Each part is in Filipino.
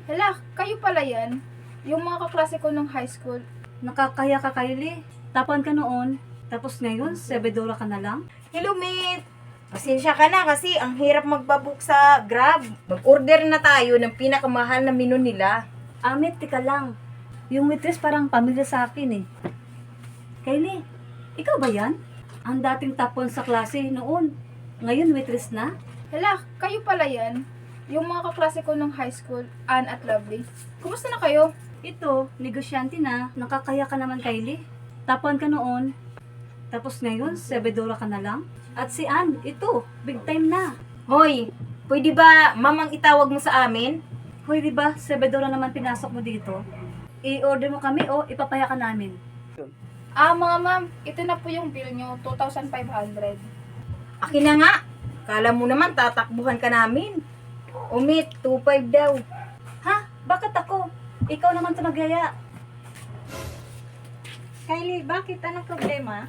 Hala, kayo pala yan? Yung mga kaklase ko nung high school. Nakakaya ka, Kylie. Tapuan ka noon, tapos ngayon, sebedora ka na lang. Hello, mate. Pasensya ka na kasi ang hirap magbabook sa Grab. Mag-order na tayo ng pinakamahal na menu nila. Amit, tika lang. Yung waitress parang pamilya sa akin eh. Kylie, ikaw ba yan? Ang dating top 1 sa klase noon. Ngayon, waitress na? Hala, kayo pala yan? Yung mga kaklase ko nung high school, Ann at Lovely. Kumusta na kayo? Ito, negosyante na. Nakakaya ka naman, Kylie. Tapuan ka noon, tapos ngayon, sebedora ka na lang. At si Ann, ito, big time na. Hoy, pwede ba mamang itawag mo sa amin? Hoy, di ba, sebedora naman pinasok mo dito? I-order mo kami o ipapaya ka namin? Mga ma'am, ito na po yung bill nyo, 2,500. Akin na nga. Kala mo naman tatakbuhan ka namin. O mate, 2.5 daw. Ha? Bakit ako? Ikaw naman ito nagyaya. Kylie, bakit? Anong problema?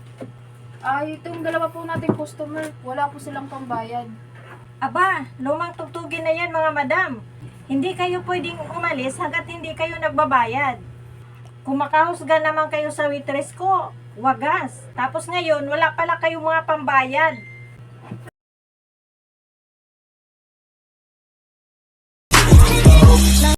Itong dalawa po nating customer, wala po silang pambayad. Aba, lumang tugtugin na yan mga madam. Hindi kayo pwedeng umalis hanggat hindi kayo nagbabayad. Kung makahusga naman kayo sa waitress ko, wagas. Tapos ngayon, wala pala kayong mga pambayad.